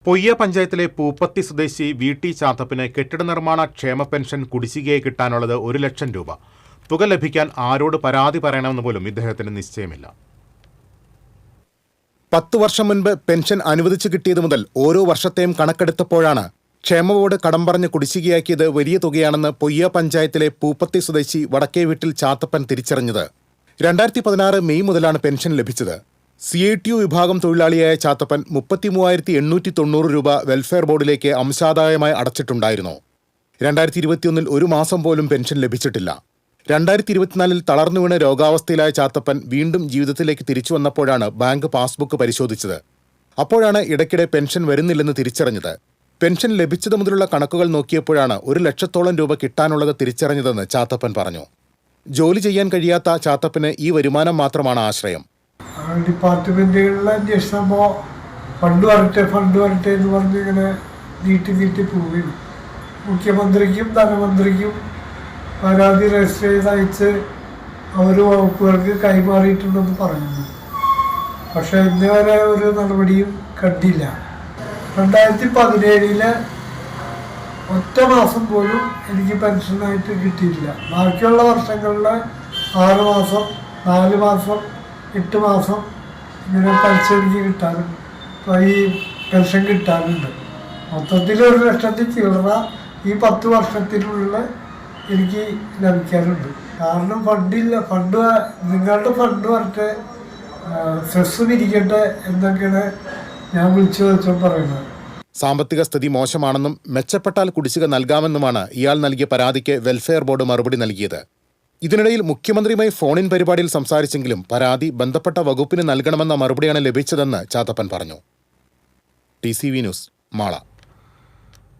പൊയ്യ പഞ്ചായത്തിലെ പൂപ്പത്തി സ്വദേശി വി.ടി. ചാത്തപ്പന് കെട്ടിട നിർമ്മാണ ക്ഷേമ പെൻഷൻ കുടിശ്ശികയായി കിട്ടാനുള്ളത് 1 ലക്ഷം രൂപ. തുക ലഭിക്കാൻ ആരോട് പരാതി പറയണമെന്ന് പോലും ഇദ്ദേഹത്തിന് നിശ്ചയമില്ല. 10 വർഷം മുൻപ് പെൻഷൻ അനുവദിച്ചു കിട്ടിയത് മുതൽ ഓരോ വർഷത്തെയും കണക്കെടുത്തപ്പോഴാണ് ക്ഷേമ ബോർഡ് കടം പറഞ്ഞ് കുടിശ്ശികയാക്കിയത് വലിയ തുകയാണെന്ന് പൊയ്യ പഞ്ചായത്തിലെ പൂപ്പത്തി സ്വദേശി വടക്കേ വീട്ടിൽ ചാത്തപ്പൻ തിരിച്ചറിഞ്ഞത്. 2016 മെയ് മുതലാണ് പെൻഷൻ ലഭിച്ചത്. CITU വിഭാഗം തൊഴിലാളിയായ ചാത്തപ്പൻ 33,890 രൂപ വെൽഫെയർ ബോർഡിലേക്ക് അംശാദായമായി അടച്ചിട്ടുണ്ടായിരുന്നു. 2021 ഒരു മാസം പോലും പെൻഷൻ ലഭിച്ചിട്ടില്ല. 2024 തളർന്നു വീണ് രോഗാവസ്ഥയിലായ ചാത്തപ്പൻ വീണ്ടും ജീവിതത്തിലേക്ക് തിരിച്ചു വന്നപ്പോഴാണ് ബാങ്ക് പാസ്ബുക്ക് പരിശോധിച്ചത്. അപ്പോഴാണ് ഇടയ്ക്കിടെ പെൻഷൻ വരുന്നില്ലെന്ന് തിരിച്ചറിഞ്ഞത്. പെൻഷൻ ലഭിച്ചത് മുതലുള്ള കണക്കുകൾ നോക്കിയപ്പോഴാണ് 1 ലക്ഷത്തോളം രൂപ കിട്ടാനുള്ളത് തിരിച്ചറിഞ്ഞതെന്ന് ചാത്തപ്പൻ പറഞ്ഞു. ജോലി ചെയ്യാൻ കഴിയാത്ത ചാത്തപ്പന് ഈ വരുമാനം മാത്രമാണ് ആശ്രയം. ഡിപ്പാർട്ട്മെന്റുകളിൽ അന്വേഷിച്ചപ്പോൾ ഫണ്ട് വരട്ടെ എന്ന് പറഞ്ഞിങ്ങനെ നീട്ടി പോവുകയാണ്. മുഖ്യമന്ത്രിക്കും ധനമന്ത്രിക്കും പരാതി രജിസ്റ്റർ ചെയ്ത് അയച്ച് അവർ വകുപ്പുകൾക്ക് കൈമാറിയിട്ടുണ്ടെന്ന് പറയുന്നു. പക്ഷേ ഇന്നുവരെ ഒരു നടപടിയും കണ്ടില്ല. 2017 ഒറ്റ മാസം പോലും എനിക്ക് പെൻഷനായിട്ട് കിട്ടിയിട്ടില്ല. ബാക്കിയുള്ള വർഷങ്ങളിൽ 6 മാസം 4 മാസം 8 മാസം ഇങ്ങനെ പലിശ എനിക്ക് കിട്ടാറുണ്ട്. ഈ പെൻഷൻ കിട്ടാറുണ്ട്. മൊത്തത്തിൽ 1 ലക്ഷത്തിൽ ചില്ലറ ഈ 10 വർഷത്തിനുള്ളിൽ എനിക്ക് ലഭിക്കാറുണ്ട്. കാരണം ഫണ്ടില്ല. നിങ്ങളുടെ ഫണ്ട് വരട്ടെ, സെസ് പിരിക്കട്ടെ എന്നൊക്കെയാണ് ഞാൻ വിളിച്ചു വെച്ചോ പറയുന്നത്. സാമ്പത്തിക സ്ഥിതി മോശമാണെന്നും മെച്ചപ്പെട്ടാൽ കുടിശ്ശിക നൽകാമെന്നുമാണ് ഇയാൾ നൽകിയ പരാതിക്ക് വെൽഫെയർ ബോർഡ് മറുപടി നൽകിയത്. ഇതിനിടയിൽ മുഖ്യമന്ത്രിയുമായി ഫോണിൻ പരിപാടിയിൽ സംസാരിച്ചെങ്കിലും പരാതി ബന്ധപ്പെട്ട വകുപ്പിന് നൽകണമെന്ന മറുപടിയാണ് ലഭിച്ചതെന്ന് ചാത്തപ്പൻ പറഞ്ഞു. TCV news, Mala.